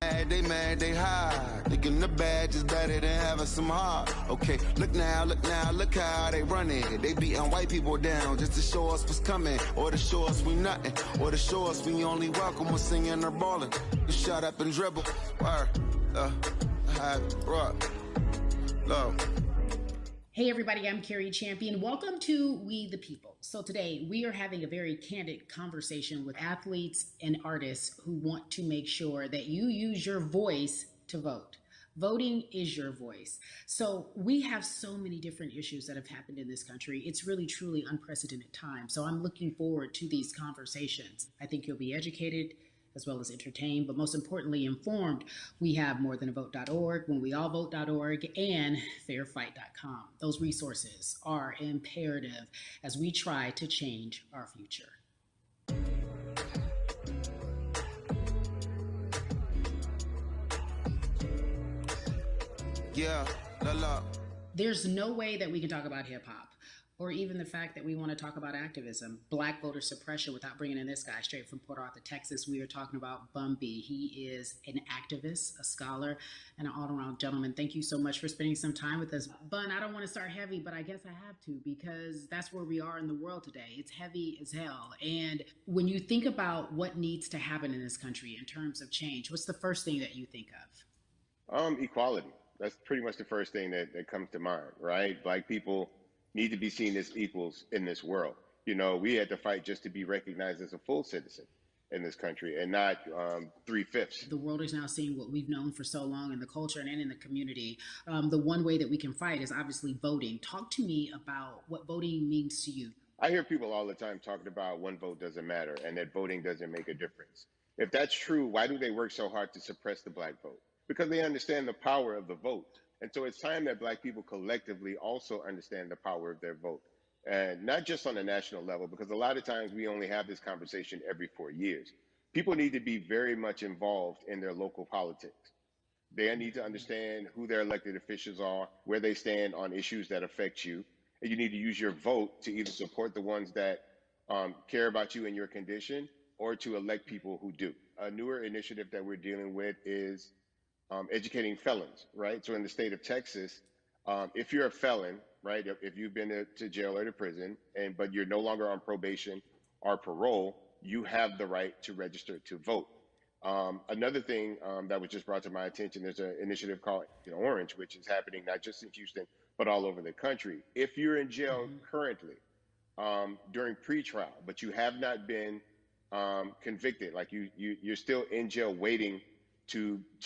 They mad, they high. Thinking the badge is better than having some heart. Okay, look now, look how they running. They beating white people down just to show us what's coming. Or to show us we nothing. Or to show us we only welcome when singing or balling. You shut up and dribble. Word. High, rock. Low. Hey everybody, I'm Carrie Champion. Welcome to We the People. So today we are having a very candid conversation with athletes and artists who want to make sure that you use your voice to vote. Voting is your voice. So we have so many different issues that have happened in this country. It's really, truly unprecedented time. So I'm looking forward to these conversations. I think you'll be educated as well as entertained, but most importantly informed. We have morethanavote.org, whenweallvote.org, and fairfight.com. Those resources are imperative as we try to change our future. Yeah, la. There's no way that we can talk about hip hop or even the fact that we want to talk about activism, black voter suppression, without bringing in this guy straight from Port Arthur, Texas. We are talking about Bun B. He is an activist, a scholar, and an all-around gentleman. Thank you so much for spending some time with us. Bun, I don't want to start heavy, but I guess I have to because that's where we are in the world today. It's heavy as hell. And when you think about what needs to happen in this country in terms of change, what's the first thing that you think of? Equality. That's pretty much the first thing that comes to mind, right? Black people need to be seen as equals in this world. You know, we had to fight just to be recognized as a full citizen in this country and not 3/5. The world is now seeing what we've known for so long in the culture and in the community. The one way that we can fight is obviously voting. Talk to me about what voting means to you. I hear people all the time talking about one vote doesn't matter and that voting doesn't make a difference. If that's true, why do they work so hard to suppress the black vote? Because they understand the power of the vote. And so it's time that black people collectively also understand the power of their vote. And not just on a national level, because a lot of times we only have this conversation every 4 years. People need to be very much involved in their local politics. They need to understand who their elected officials are, where they stand on issues that affect you. And you need to use your vote to either support the ones that care about you and your condition, or to elect people who do. A newer initiative that we're dealing with is educating felons, right? So in the state of Texas, if you're a felon, right, if you've been to jail or to prison, but you're no longer on probation or parole, you have the right to register to vote. Another thing that was just brought to my attention, there's an initiative called Orange, which is happening not just in Houston, but all over the country. If you're in jail currently during pretrial, but you have not been convicted, like you're still in jail waiting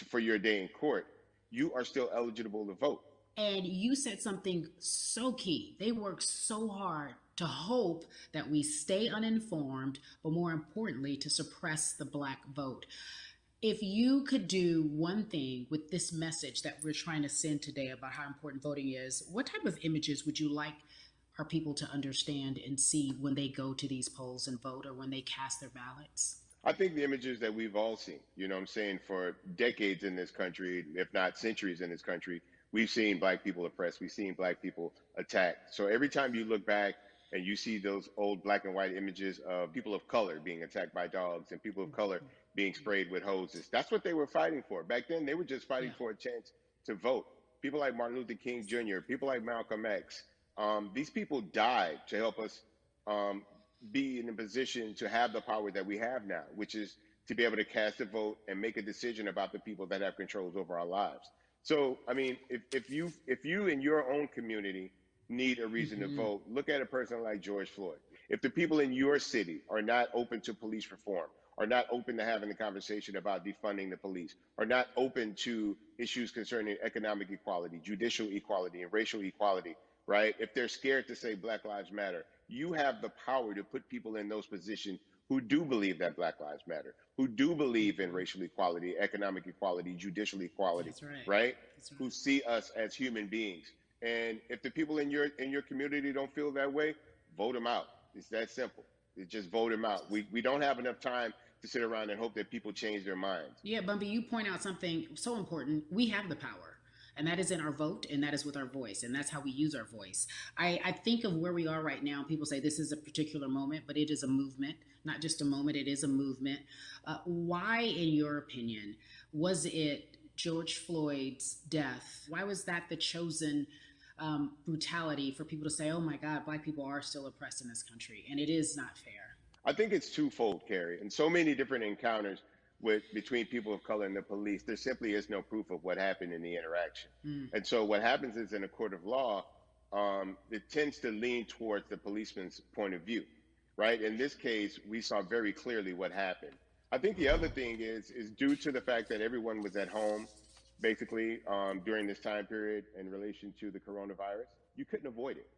for your day in court, you are still eligible to vote. And you said something so key. They work so hard to hope that we stay uninformed, but more importantly, to suppress the black vote. If you could do one thing with this message that we're trying to send today about how important voting is, what type of images would you like our people to understand and see when they go to these polls and vote or when they cast their ballots? I think the images that we've all seen, you know what I'm saying, for decades in this country, if not centuries in this country, we've seen black people oppressed. We've seen black people attacked. So every time you look back and you see those old black and white images of people of color being attacked by dogs and people of color being sprayed with hoses, that's what they were fighting for. Back then, they were just fighting for a chance to vote. People like Martin Luther King Jr., people like Malcolm X, these people died to help us be in a position to have the power that we have now, which is to be able to cast a vote and make a decision about the people that have controls over our lives. So, I mean, if you in your own community need a reason to vote, look at a person like George Floyd. If the people in your city are not open to police reform, are not open to having a conversation about defunding the police, are not open to issues concerning economic equality, judicial equality, and racial equality, right? If they're scared to say Black Lives Matter, you have the power to put people in those positions who do believe that Black Lives Matter, who do believe in racial equality, economic equality, judicial equality, right? Who see us as human beings. And if the people in your community don't feel that way, vote them out. It's that simple. It's just vote them out. We don't have enough time to sit around and hope that people change their minds. Yeah, Bumby, you point out something so important. We have the power. And that is in our vote, and that is with our voice, and that's how we use our voice. I think of where we are right now. People say this is a particular moment, but it is a movement. not just a moment, it is a movement. Why, in your opinion, was it George Floyd's death? Why was that the chosen brutality for people to say, oh my God, Black people are still oppressed in this country, and it is not fair? I think it's twofold, Carrie. In so many different encounters between people of color and the police, there simply is no proof of what happened in the interaction. And so what happens is in a court of law, it tends to lean towards the policeman's point of view, right? In this case, we saw very clearly what happened. I think the other thing is due to the fact that everyone was at home, basically during this time period in relation to the coronavirus, you couldn't avoid it,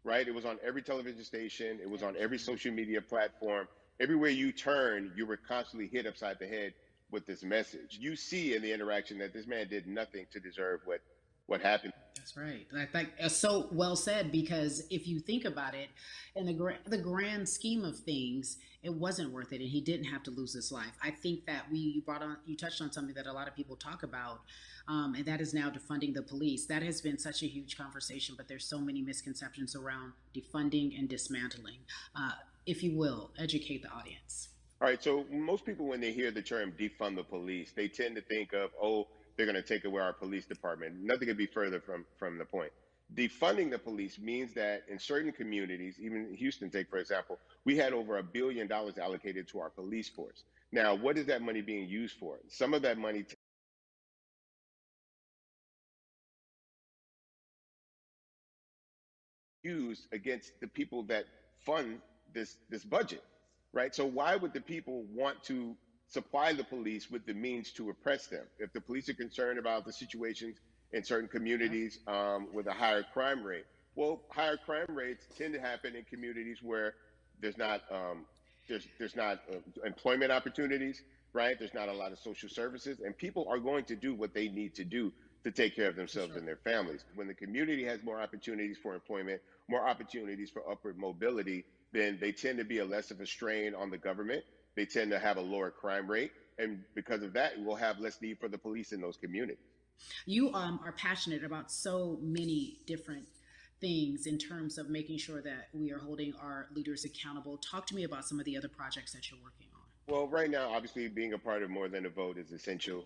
right? It was on every television station. It was on every social media platform. Everywhere you turn, you were constantly hit upside the head with this message. You see in the interaction that this man did nothing to deserve what happened. That's right. That's so well said, because if you think about it, in the grand scheme of things, it wasn't worth it, and he didn't have to lose his life. I think that you touched on something that a lot of people talk about, and that is now defunding the police. That has been such a huge conversation, but there's so many misconceptions around defunding and dismantling. If you will, educate the audience. All right. So most people, when they hear the term defund the police, they tend to think of, oh, they're going to take away our police department. Nothing could be further from the point. Defunding the police means that in certain communities, even Houston, take for example, we had over $1 billion allocated to our police force. Now, what is that money being used for? Some of that money used against the people that fund this budget, right? So why would the people want to supply the police with the means to oppress them? If the police are concerned about the situations in certain communities with a higher crime rate, well, higher crime rates tend to happen in communities where there's not employment opportunities, right? There's not a lot of social services, and people are going to do what they need to do to take care of themselves and their families. When the community has more opportunities for employment, more opportunities for upward mobility, then they tend to be less of a strain on the government. They tend to have a lower crime rate. And because of that, we'll have less need for the police in those communities. You are passionate about so many different things in terms of making sure that we are holding our leaders accountable. Talk to me about some of the other projects that you're working on. Well, right now, obviously, being a part of More Than a Vote is essential.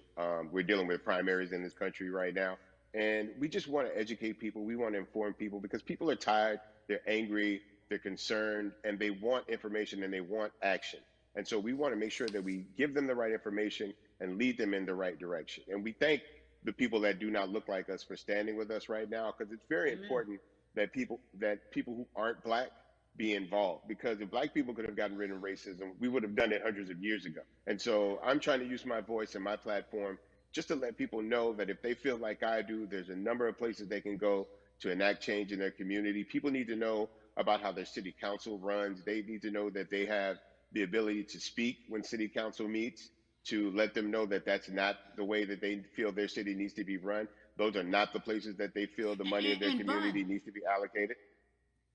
We're dealing with primaries in this country right now. And we just want to educate people. We want to inform people because people are tired, they're angry, they're concerned, and they want information and they want action. And so we want to make sure that we give them the right information and lead them in the right direction. And we thank the people that do not look like us for standing with us right now, because it's very important that people who aren't Black be involved, because if Black people could have gotten rid of racism, we would have done it hundreds of years ago. And so I'm trying to use my voice and my platform just to let people know that if they feel like I do, there's a number of places they can go to enact change in their community. People need to know about how their city council runs. They need to know that they have the ability to speak when city council meets, to let them know that that's not the way that they feel their city needs to be run. Those are not the places that they feel the money of their community needs to be allocated.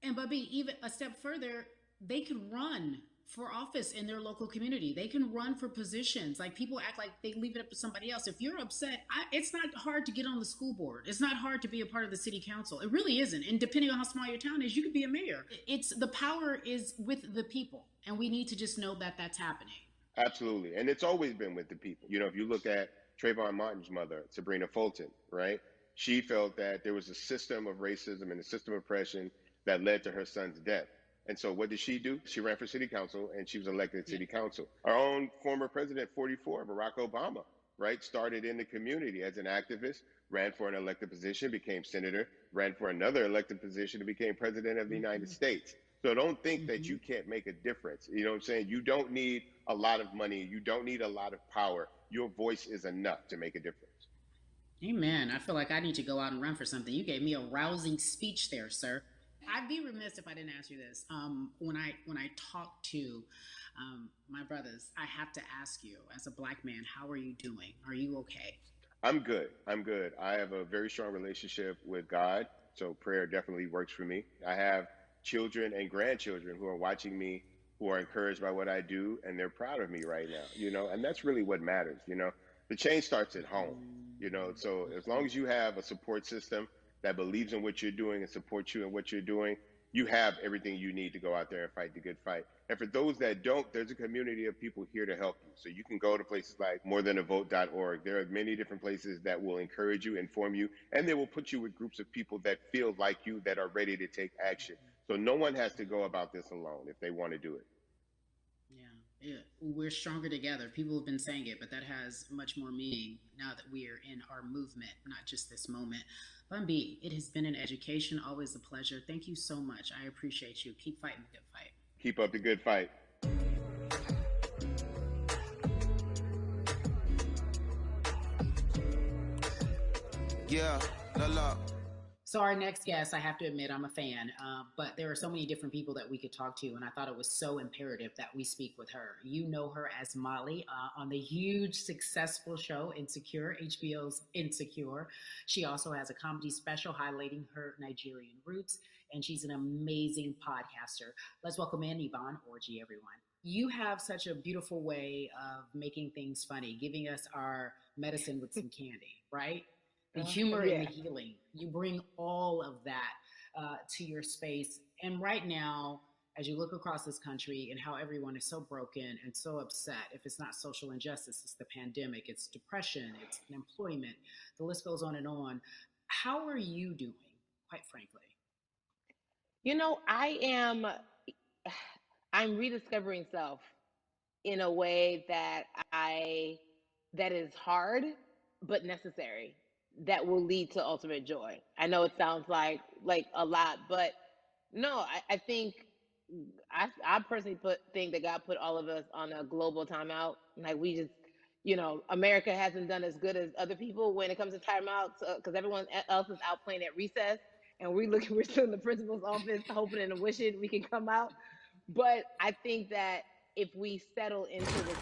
And Bubby, even a step further, they can run for office in their local community. They can run for positions. Like, people act like they leave it up to somebody else. If you're upset, it's not hard to get on the school board. It's not hard to be a part of the city council. It really isn't. And depending on how small your town is, you could be a mayor. It's the power is with the people, and we need to just know that that's happening. Absolutely. And it's always been with the people. You know, if you look at Trayvon Martin's mother, Sabrina Fulton, right? She felt that there was a system of racism and a system of oppression that led to her son's death. And so what did she do? She ran for city council, and she was elected to city council. Our own former president, 44, Barack Obama, right, started in the community as an activist, ran for an elected position, became senator, ran for another elected position, and became president of the United States. So don't think that you can't make a difference. You know what I'm saying? You don't need a lot of money. You don't need a lot of power. Your voice is enough to make a difference. Amen. I feel like I need to go out and run for something. You gave me a rousing speech there, sir. I'd be remiss if I didn't ask you this. When I talk to my brothers, I have to ask you, as a Black man, how are you doing? Are you okay? I'm good. I'm good. I have a very strong relationship with God, so prayer definitely works for me. I have children and grandchildren who are watching me, who are encouraged by what I do, and they're proud of me right now, you know, and that's really what matters, you know. The change starts at home, you know, so as long as you have a support system that believes in what you're doing and supports you in what you're doing, you have everything you need to go out there and fight the good fight. And for those that don't, there's a community of people here to help you. So you can go to places like morethanavote.org. There are many different places that will encourage you, inform you, and they will put you with groups of people that feel like you, that are ready to take action. So no one has to go about this alone if they want to do it. Yeah, we're stronger together. People have been saying it, but that has much more meaning now that we are in our movement, not just this moment. Bumby, it has been an education, always a pleasure. Thank you so much. I appreciate you. Keep fighting the good fight. Keep up the good fight. Yeah, la. So our next guest, I have to admit, I'm a fan, but there are so many different people that we could talk to, and I thought it was so imperative that we speak with her. You know her as Molly on the huge, successful show Insecure, HBO's Insecure. She also has a comedy special highlighting her Nigerian roots, and she's an amazing podcaster. Let's welcome in Yvonne Orji, everyone. You have such a beautiful way of making things funny, giving us our medicine with some candy, right? The humor and the healing. You bring all of that to your space. And right now, as you look across this country and how everyone is so broken and so upset, if it's not social injustice, it's the pandemic, it's depression, it's unemployment, the list goes on and on. How are you doing, quite frankly? You know, I'm rediscovering self in a way that is hard, but necessary, that will lead to ultimate joy. I know it sounds like a lot, but no, I think I personally think that God put all of us on a global timeout. Like we just, America hasn't done as good as other people when it comes to timeouts because everyone else is out playing at recess, and we're still in the principal's office hoping and wishing we can come out. But I think that if we settle into the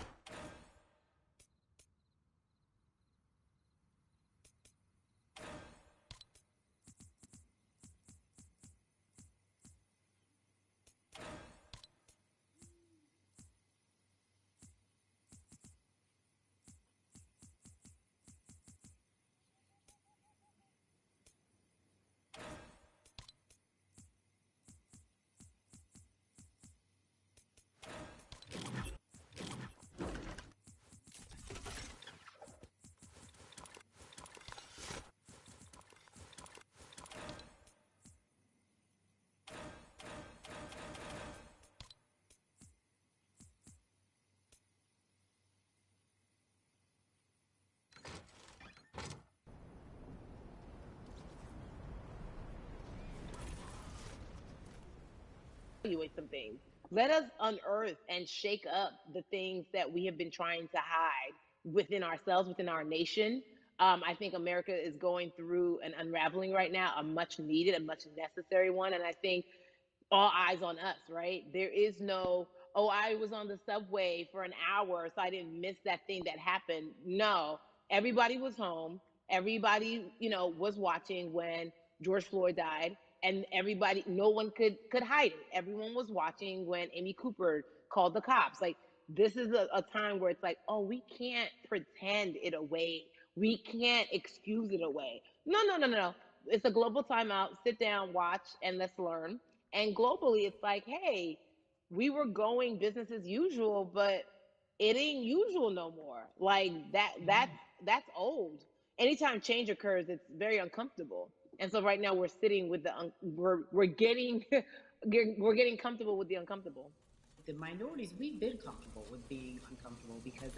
evaluate some things. Let us unearth and shake up the things that we have been trying to hide within ourselves, within our nation. I think America is going through an unraveling right now, a much needed, a much necessary one. And I think all eyes on us, right? There is no, oh, I was on the subway for an hour, so I didn't miss that thing that happened. No, everybody was home. Everybody, was watching when George Floyd died, and everybody, no one could hide it. Everyone was watching when Amy Cooper called the cops. Like this is a time where it's like, oh, we can't pretend it away. We can't excuse it away. No, no, no, no, no. It's a global timeout. Sit down, watch, and let's learn. And globally, it's like, hey, we were going business as usual, but it ain't usual no more. Like that's old. Anytime change occurs, it's very uncomfortable. And so right now we're sitting with we're getting we're getting comfortable with the uncomfortable. The minorities, we've been comfortable with being uncomfortable because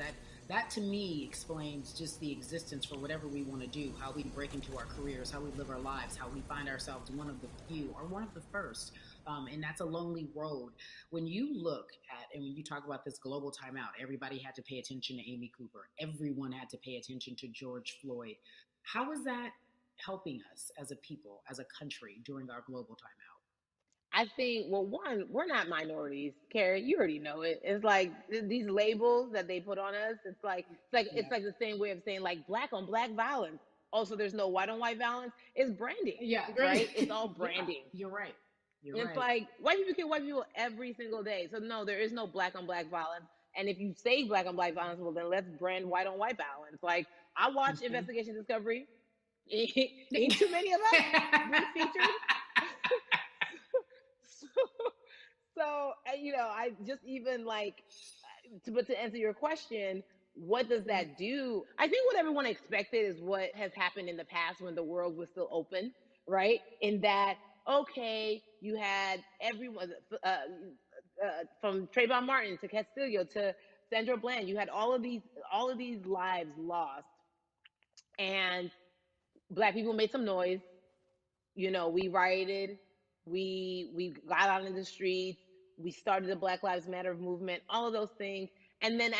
that to me explains just the existence for whatever we want to do, how we break into our careers, how we live our lives, how we find ourselves one of the few or one of the first. And that's a lonely road. When you look at, and when you talk about this global timeout, everybody had to pay attention to Amy Cooper. Everyone had to pay attention to George Floyd. How is that helping us as a people, as a country during our global timeout? I think, well, one, we're not minorities, Carrie. You already know it. It's like these labels that they put on us. It's like the same way of saying like black on black violence. Also, there's no white on white violence. It's branding. Yeah, right. It's all branding. Yeah, you're right. It's like white people kill white people every single day. So no, there is no black on black violence. And if you say black on black violence, well then let's brand white on white violence. Like I watched Investigation Discovery. Ain't too many of us being featured. So, I just even like, but to answer your question, what does that do? I think what everyone expected is what has happened in the past when the world was still open, right? In that, okay, you had everyone from Trayvon Martin to Castillo to Sandra Bland. You had all of these lives lost, and Black people made some noise. We rioted, we got out in the streets, we started the Black Lives Matter movement, all of those things. And then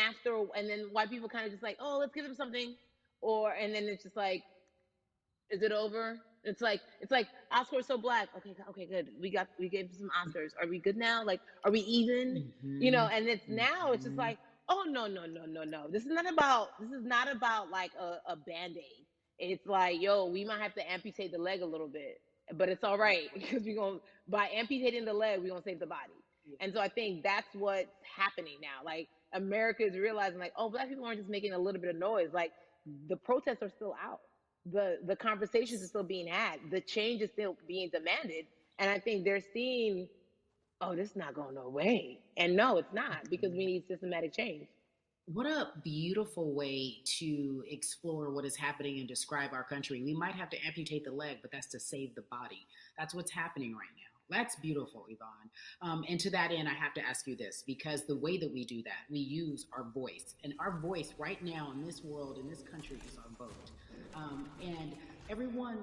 white people kind of just like, oh, let's give them something. And then it's just like, is it over? It's like Oscars so Black. Okay, good. We gave some Oscars. Are we good now? Like, are we even? And it's now it's just like, oh, no. This is not about like a band-aid. It's like, yo, we might have to amputate the leg a little bit, but it's all right because by amputating the leg, we're gonna save the body. And so I think that's what's happening now. Like, America is realizing, like, oh, Black people aren't just making a little bit of noise. Like, the protests are still out. The conversations are still being had. The change is still being demanded. And I think they're seeing, oh, this is not going no way. And no, it's not, because we need systematic change. What a beautiful way to explore what is happening and describe our country. We might have to amputate the leg, but that's to save the body. That's what's happening right now. That's beautiful, Yvonne. And to that end, I have to ask you this, because the way that we do that, we use our voice. And our voice right now in this world, in this country, is our vote. And everyone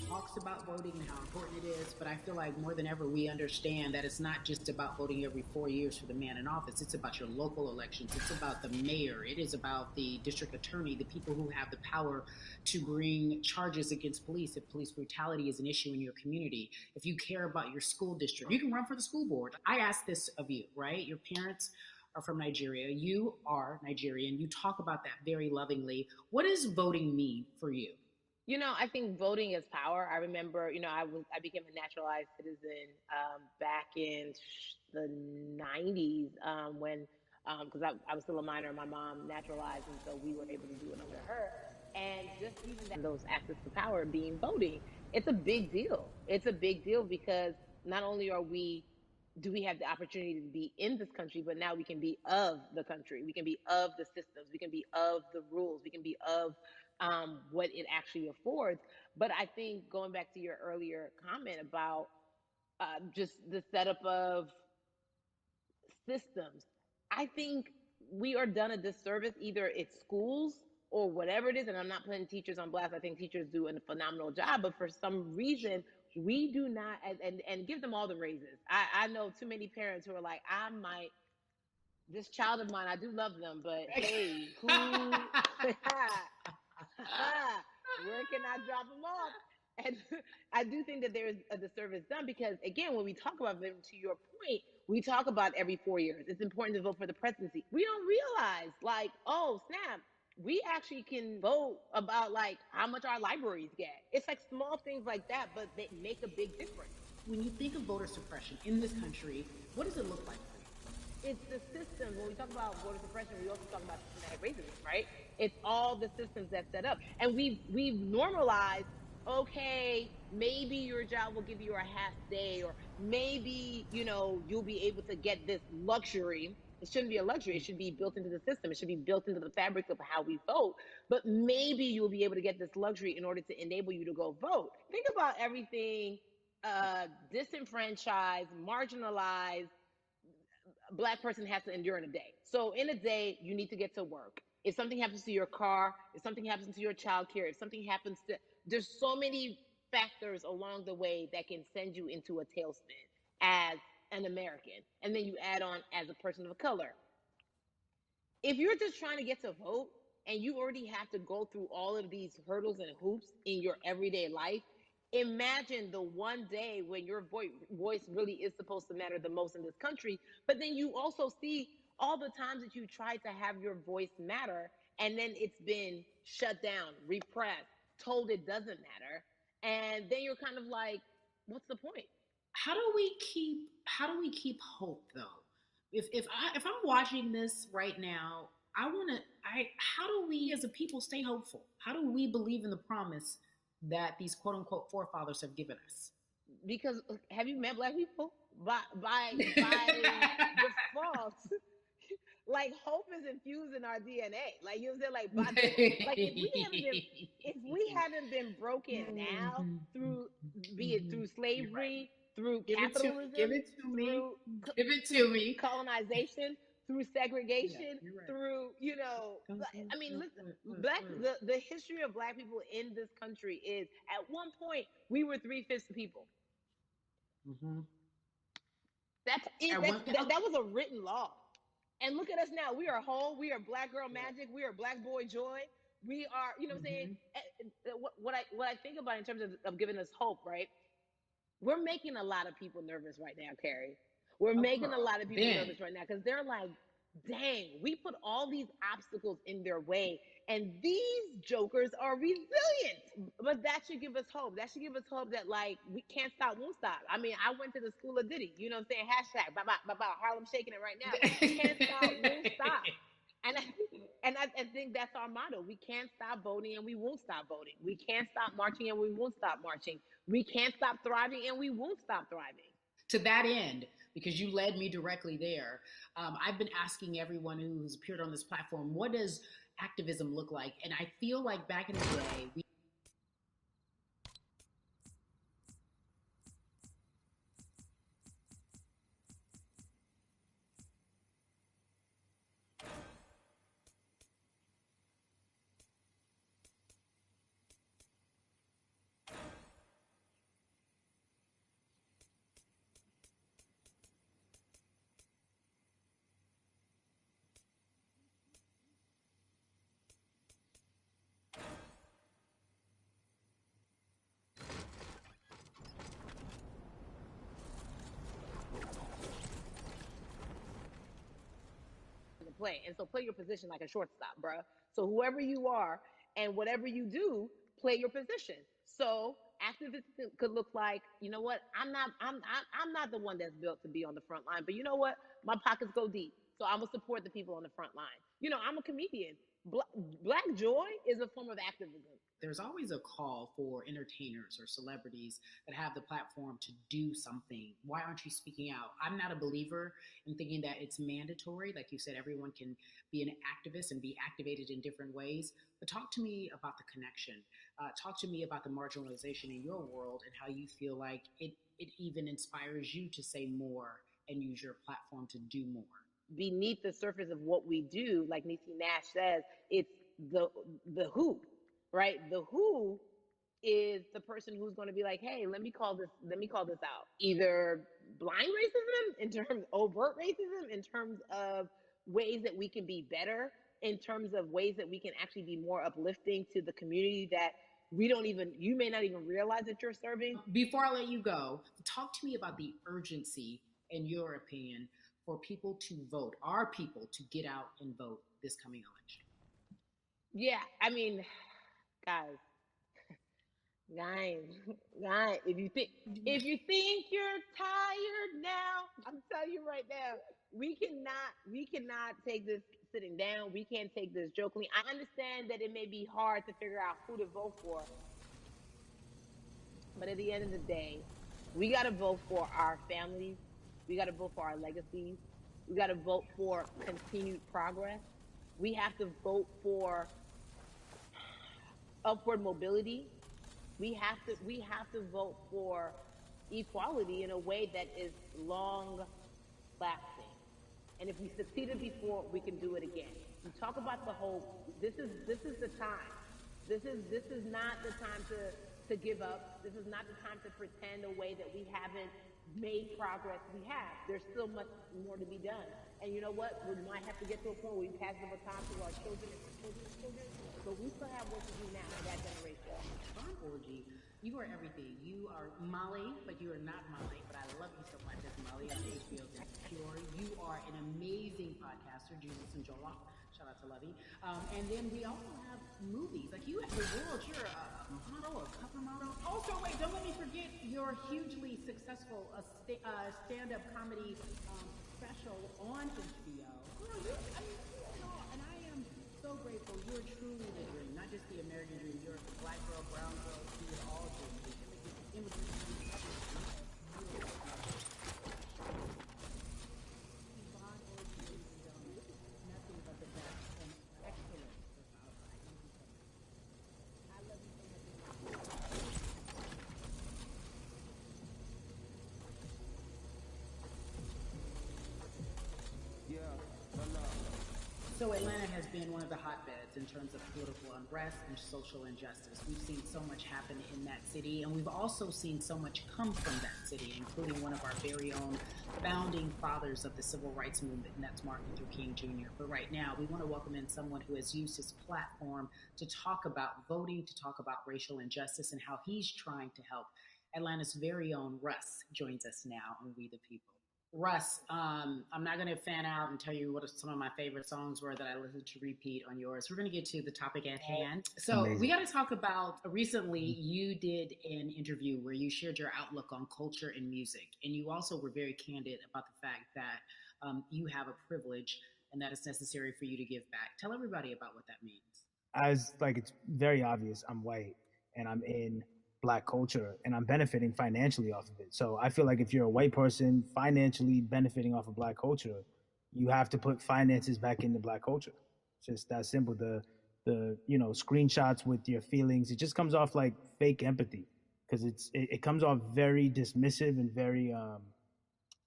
talks about voting and how important it is, but I feel like more than ever we understand that it's not just about voting every 4 years for the man in office. It's about your local elections. It's about the mayor. It is about the district attorney, the people who have the power to bring charges against police if police brutality is an issue in your community. If you care about your school district, you can run for the school board. I ask this of you, right? Your parents are from Nigeria. You are Nigerian. You talk about that very lovingly. What does voting mean for you? I think voting is power. I remember, I became a naturalized citizen back in the 90s when, because I was still a minor, my mom naturalized, and so we were able to do it under her. And just even that, those access to power being voting, it's a big deal. It's a big deal because not only do we have the opportunity to be in this country, but now we can be of the country. We can be of the systems. We can be of the rules. We can be of what it actually affords. But I think, going back to your earlier comment about just the setup of systems, I think we are done a disservice, either it's schools or whatever it is. And I'm not putting teachers on blast. I think teachers do a phenomenal job, but for some reason, we do not, and give them all the raises. I know too many parents who are like, this child of mine, I do love them, but hey, where can I drop them off? And I do think that there is a disservice done because, again, when we talk about them, to your point, we talk about every 4 years. It's important to vote for the presidency. We don't realize, like, oh, snap, we actually can vote about, like, how much our libraries get. It's like small things like that, but they make a big difference. When you think of voter suppression in this country, what does it look like for you? It's the systems. When we talk about voter suppression, we also talk about systematic racism, right? It's all the systems that set up. And we've normalized, okay, maybe your job will give you a half day, or maybe, you'll be able to get this luxury. It shouldn't be a luxury. It should be built into the system. It should be built into the fabric of how we vote. But maybe you'll be able to get this luxury in order to enable you to go vote. Think about everything disenfranchised, marginalized Black person has to endure in a day. So in a day, you need to get to work. If something happens to your car, if something happens to your child care, if something happens to, there's so many factors along the way that can send you into a tailspin as an American. And then you add on as a person of color. If you're just trying to get to vote and you already have to go through all of these hurdles and hoops in your everyday life, imagine the one day when your voice really is supposed to matter the most in this country. But then you also see all the times that you tried to have your voice matter, and then it's been shut down, repressed, told it doesn't matter. And then you're kind of like, what's the point? How do we keep hope though? If I'm watching this right now, how do we as a people stay hopeful? How do we believe in the promise that these quote unquote forefathers have given us? Because have you met Black people? by default, like hope is infused in our DNA. Like you know what I'm saying? Like by default, like if we haven't been broken now through, be it through You're right. slavery, through Give it to me. Give capitalism, it to me. through Give it through to me. colonization, through Yeah, segregation, you're right. through I mean, listen, the history of black people in this country is at one point we were 3/5 the people. Mm-hmm. That's it. At one, That was a written law. And look at us now. We are whole. We are black girl magic. We are black boy joy. We are, you know what I'm saying? mm-hmm. What I think about in terms of giving us hope, right? We're making a lot of people nervous right now, Carrie. We're Oh, making a girl. lot of people Ben. nervous right now because they're like, dang, we put all these obstacles in their way, and these jokers are resilient. But that should give us hope. That should give us hope that like we can't stop, won't stop. I mean, I went to the school of Diddy. You know what I'm saying? Hashtag, Harlem shaking it right now. Can't stop, won't stop. And I think that's our motto. We can't stop voting and we won't stop voting. We can't stop marching and we won't stop marching. We can't stop thriving and we won't stop thriving. To that end, because you led me directly there, I've been asking everyone who's appeared on this platform, what does activism look like? And I feel like back in the day, we Play. And so play your position like a shortstop, bruh. So whoever you are and whatever you do, play your position. So activism could look like, you know what? I'm not the one that's built to be on the front line, but you know what? My pockets go deep. So I'm gonna support the people on the front line. You know, I'm a comedian. Black joy is a form of activism. there's always a call for entertainers or celebrities that have the platform to do something. Why aren't you speaking out? I'm not a believer in thinking that it's mandatory. Like you said, everyone can be an activist and be activated in different ways. But talk to me about the connection. Talk to me about the marginalization in your world and how you feel like it even inspires you to say more and use your platform to do more. Beneath the surface of what we do, like Niecy Nash says, it's the who, right? The who is the person who's going to be like, hey, let me call this out. Either blind racism in terms of overt racism, in terms of ways that we can be better, in terms of ways that we can actually be more uplifting to the community that you may not even realize that you're serving. Before I let you go, talk to me about the urgency, in your opinion, for people to vote, our people to get out and vote this coming election. Yeah, I mean, guys, guys, guys, if you think you're tired now, I'm telling you right now, we cannot take this sitting down. We can't take this jokingly. I understand that it may be hard to figure out who to vote for, but at the end of the day, we got to vote for our families. We got to vote for our legacies. We got to vote for continued progress. We have to vote for upward mobility. We have to vote for equality in a way that is long lasting. And if we succeeded before, we can do it again. You talk about the hope. This is the time. This is not the time to give up. This is not the time to pretend a way that we haven't made progress. We have. There's still much more to be done. And you know what? We might have to get to a point where we pass the baton to our children and our children's children, but we still have work to do now in that generation. Farm Orgy, you are everything. You are Molly, but you are not Molly. But I love you so much as Molly on HBO's Insecure. You are an amazing podcaster, Jesus and Jola. Shout out to Lovey. And then we also have movies. Like you have the world. You're a model, a cover model. Also, wait, don't let me forget your hugely successful stand-up comedy special on HBO. Girl, and I am so grateful. You're truly the dream, not just the American dream. You're a black girl, brown girl, see it all dream. So Atlanta has been one of the hotbeds in terms of political unrest and social injustice. We've seen so much happen in that city, and we've also seen so much come from that city, including one of our very own founding fathers of the civil rights movement, and that's Martin Luther King Jr. But right now, we want to welcome in someone who has used his platform to talk about voting, to talk about racial injustice, and how he's trying to help. Atlanta's very own Russ joins us now on We the People. Russ, I'm not going to fan out and tell you what some of my favorite songs were that I listened to repeat on yours. We're going to get to the topic at hand. So amazing. We got to talk about recently you did an interview where you shared your outlook on culture and music. And you also were very candid about the fact that you have a privilege and that it's necessary for you to give back. Tell everybody about what that means. As like, it's very obvious I'm white and I'm in Black culture and I'm benefiting financially off of it. So I feel like if you're a white person financially benefiting off of Black culture, you have to put finances back into Black culture. It's just that simple. The screenshots with your feelings, it just comes off like fake empathy, because it comes off very dismissive and very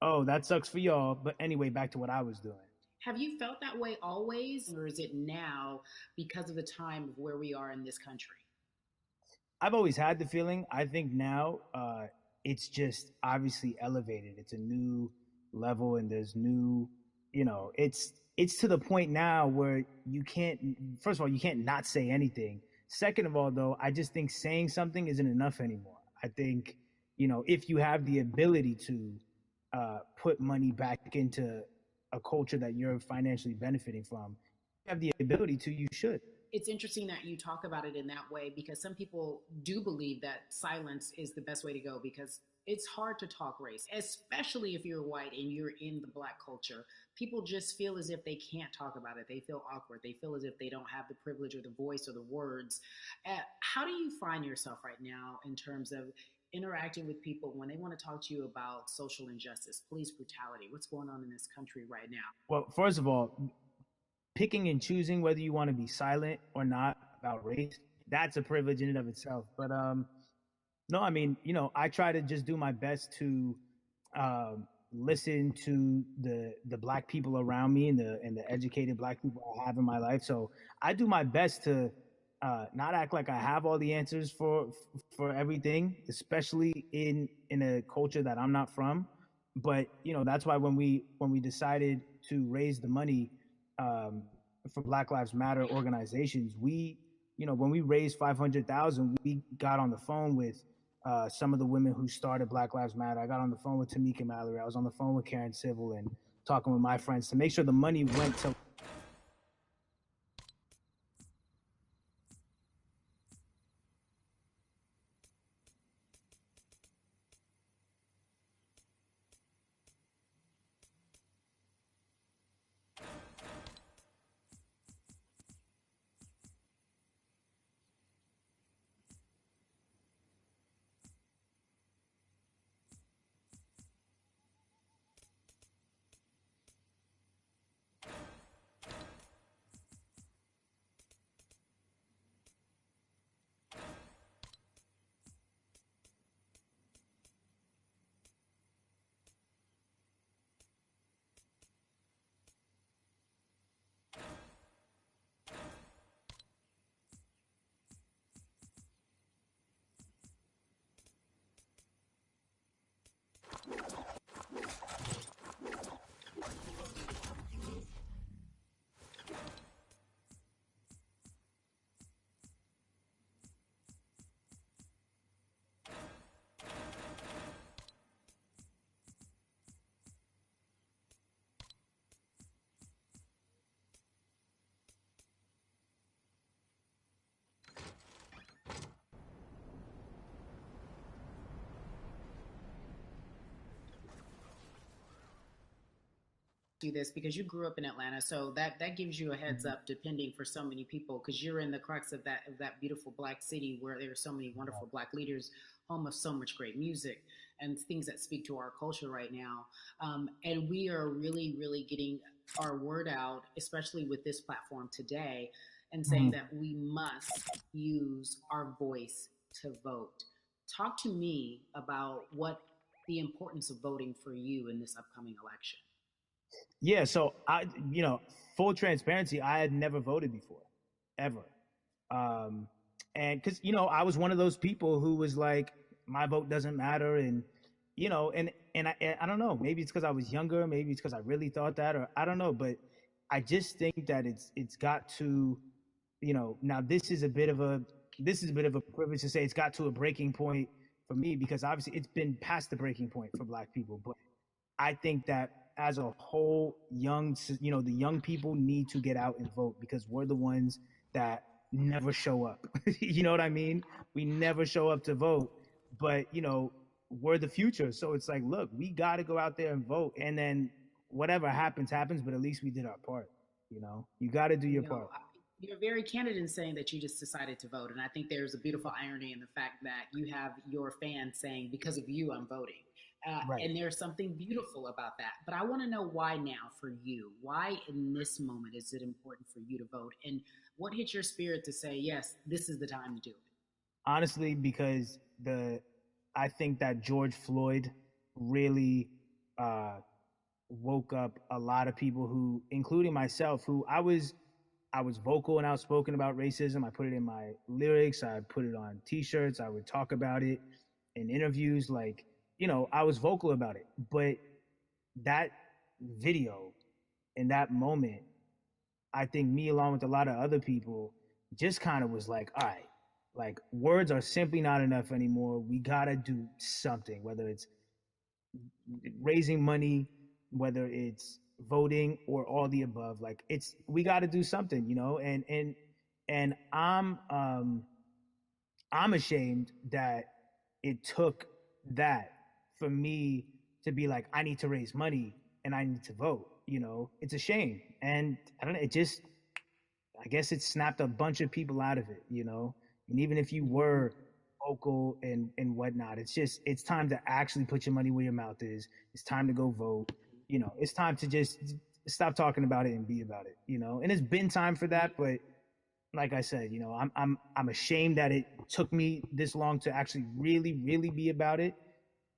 oh, that sucks for y'all, but anyway, back to what I was doing. Have you felt that way always, or is it now because of the time of where we are in this country? I've always had the feeling. I think now it's just obviously elevated. It's a new level, and there's new, it's to the point now where you can't. First of all, you can't not say anything. Second of all, though, I just think saying something isn't enough anymore. I think, if you have the ability to put money back into a culture that you're financially benefiting from, you have the ability to, you should. It's interesting that you talk about it in that way, because some people do believe that silence is the best way to go, because it's hard to talk race, especially if you're white and you're in the Black culture. People just feel as if they can't talk about it. They feel awkward. They feel as if they don't have the privilege or the voice or the words. How do you find yourself right now in terms of interacting with people when they want to talk to you about social injustice, police brutality? What's going on in this country right now? Well, first of all, picking and choosing whether you want to be silent or not about race, that's a privilege in and of itself. But no, I mean, I try to just do my best to listen to the Black people around me and the educated Black people I have in my life. So I do my best to not act like I have all the answers for everything, especially in a culture that I'm not from. But that's why when we decided to raise the money for Black Lives Matter organizations, when we raised 500,000, we got on the phone with some of the women who started Black Lives Matter. I got on the phone with Tamika Mallory. I was on the phone with Karen Civil and talking with my friends to make sure the money went to. Do this because you grew up in Atlanta, so that gives you a heads up, depending for so many people, because you're in the crux of that beautiful Black city where there are so many wonderful Black leaders, home of so much great music and things that speak to our culture right now. And we are really, really getting our word out, especially with this platform today, and saying that we must use our voice to vote. Talk to me about what the importance of voting for you in this upcoming election. Yeah, so full transparency, I had never voted before, ever. Um, and because I was one of those people who was like, my vote doesn't matter, and I don't know, maybe it's because I was younger, maybe it's because I really thought that, or I don't know, but I just think that it's got to, now this is a bit of a privilege to say it's got to a breaking point for me because obviously it's been past the breaking point for Black people, but I think that as a whole, the young people need to get out and vote because we're the ones that never show up. You know what I mean? We never show up to vote, but we're the future. So it's like, look, we got to go out there and vote, and then whatever happens, happens. But at least we did our part. You got to do your part. You're very candid in saying that you just decided to vote. And I think there's a beautiful irony in the fact that you have your fans saying, because of you, I'm voting. Right. And there's something beautiful about that. But I want to know why now for you? Why in this moment is it important for you to vote? And what hit your spirit to say, yes, this is the time to do it? Honestly, because I think that George Floyd really woke up a lot of people who, including myself, who I was vocal and outspoken about racism. I put it in my lyrics. I put it on T-shirts. I would talk about it in interviews. Like, I was vocal about it. But that video in that moment, I think me along with a lot of other people just kind of was like, all right, like words are simply not enough anymore. We got to do something, whether it's raising money, whether it's voting or all the above. Like we got to do something, and I'm ashamed that it took that for me to be like, I need to raise money and I need to vote. It's a shame, and I don't know. I guess it snapped a bunch of people out of it. And even if you were vocal and whatnot, it's time to actually put your money where your mouth is. It's time to go vote. It's time to just stop talking about it and be about it. And it's been time for that, but like I said, I'm ashamed that it took me this long to actually really, really be about it,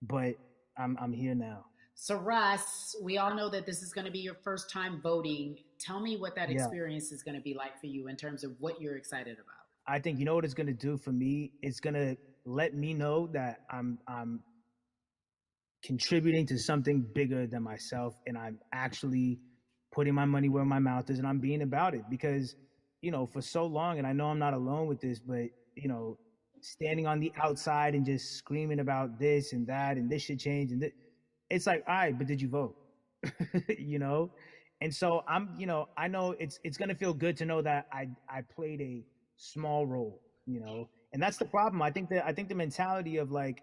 but I'm here now. So, Russ, we all know that this is going to be your first time voting. Tell me what that experience is going to be like for you in terms of what you're excited about. I think you know what it's going to do for me. It's going to let me know that I'm contributing to something bigger than myself, and I'm actually putting my money where my mouth is, and I'm being about it because for so long, and I know I'm not alone with this, but standing on the outside and just screaming about this and that and this should change and it's like, all right, but did you vote? And so I know it's gonna feel good to know that I played a small role, and that's the problem. I think the mentality of like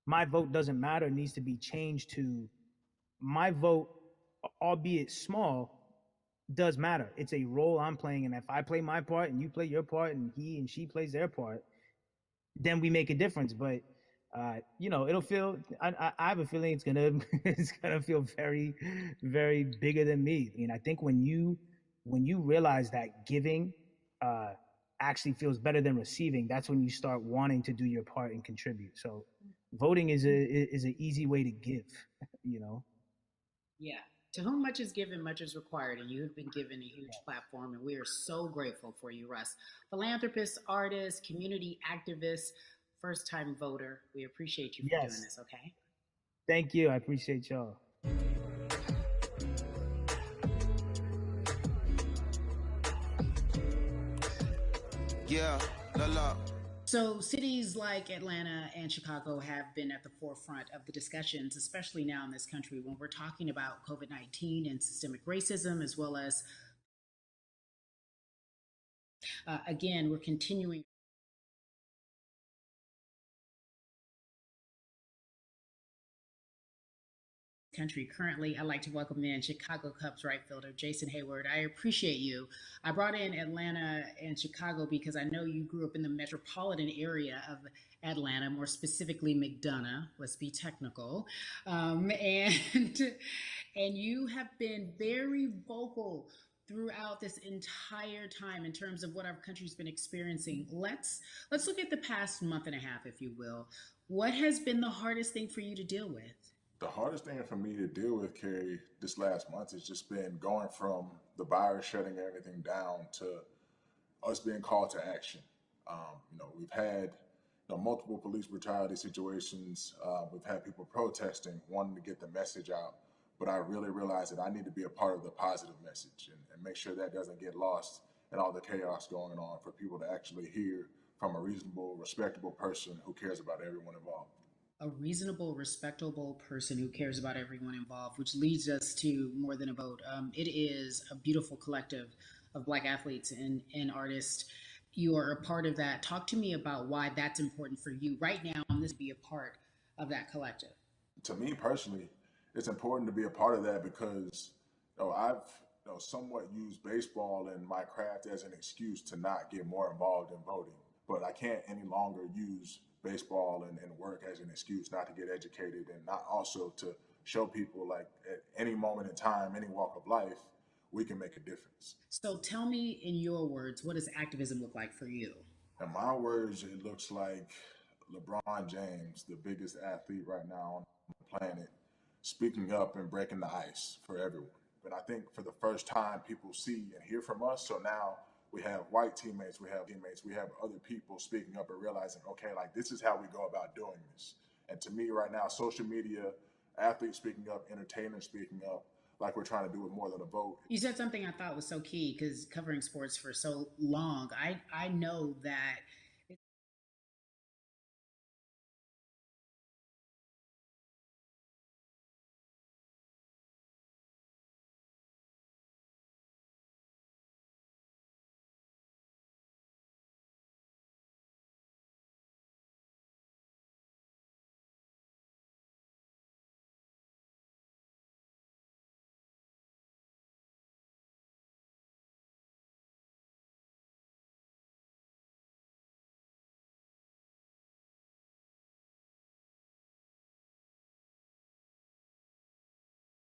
my vote doesn't matter needs to be changed to my vote, albeit small, does matter. It's a role I'm playing, and if I play my part and you play your part and he and she plays their part, then we make a difference. But it'll feel. I have a feeling it's gonna feel very, very bigger than me. I mean, I think when you realize that giving actually feels better than receiving, that's when you start wanting to do your part and contribute. So, voting is an easy way to give. Yeah. To whom much is given, much is required, and you have been given a huge platform, and we are so grateful for you, Russ. Philanthropist, artist, community activist, first-time voter. We appreciate you for doing this, okay? Thank you. I appreciate y'all. Yeah, la. So cities like Atlanta and Chicago have been at the forefront of the discussions, especially now in this country when we're talking about COVID-19 and systemic racism, as well as, again, we're continuing country. Currently, I'd like to welcome in Chicago Cubs right fielder Jason Hayward. I appreciate you. I brought in Atlanta and Chicago because I know you grew up in the metropolitan area of Atlanta, more specifically McDonough. Let's be technical, and you have been very vocal throughout this entire time in terms of what our country's been experiencing. Let's look at the past month and a half, if you will. What has been the hardest thing for you to deal with? The hardest thing for me to deal with, Kerry, this last month has just been going from the virus shutting everything down to us being called to action. We've had multiple police brutality situations. We've had people protesting, wanting to get the message out. But I really realized that I need to be a part of the positive message and make sure that doesn't get lost in all the chaos going on for people to actually hear from a reasonable, respectable person who cares about everyone involved. A reasonable, respectable person who cares about everyone involved, which leads us to More Than a Vote. It is a beautiful collective of Black athletes and artists. You are a part of that. Talk to me about why that's important for you right now. This be a part of that collective. To me personally, it's important to be a part of that because I've somewhat used baseball and my craft as an excuse to not get more involved in voting. But I can't any longer use baseball and work as an excuse not to get educated and not also to show people like at any moment in time, any walk of life, we can make a difference. So tell me in your words, what does activism look like for you? In my words, it looks like LeBron James, the biggest athlete right now on the planet, speaking up and breaking the ice for everyone. But I think for the first time, people see and hear from us. So now we have white teammates, we have other people speaking up and realizing, okay, like this is how we go about doing this. And to me right now, social media, athletes speaking up, entertainers speaking up, like we're trying to do with More Than a Vote. You said something I thought was so key because covering sports for so long, I know that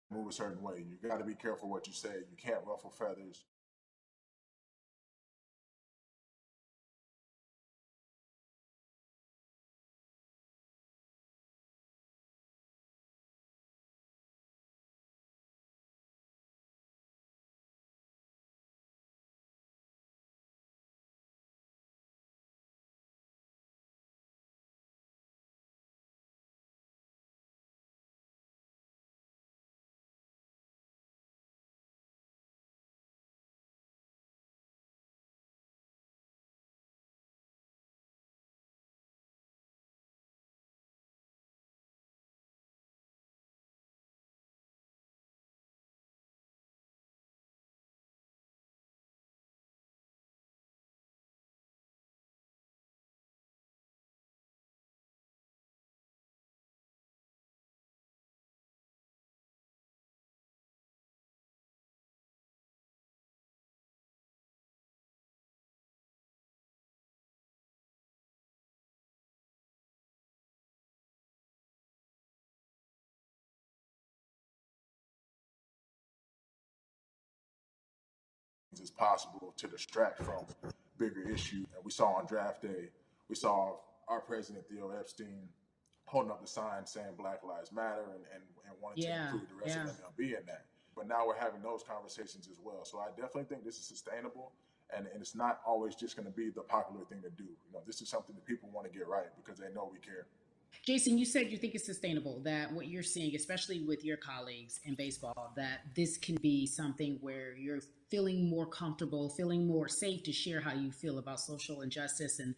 Move a certain way. You got to be careful what you say. You can't ruffle feathers. As possible to distract from bigger issues. And we saw on draft day, we saw our president, Theo Epstein, holding up the sign saying Black Lives Matter and wanting to include the rest of MLB in that. But now we're having those conversations as well. So I definitely think this is sustainable. And it's not always just going to be the popular thing to do. This is something that people want to get right because they know we care. Jason, you said you think it's sustainable, that what you're seeing, especially with your colleagues in baseball, that this can be something where you're feeling more comfortable, feeling more safe to share how you feel about social injustice and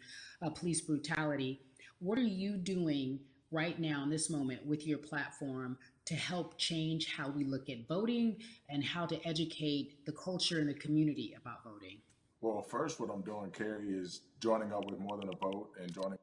police brutality. What are you doing right now in this moment with your platform to help change how we look at voting and how to educate the culture and the community about voting? Well, first, what I'm doing, Kerry, is joining up with More Than a Vote and joining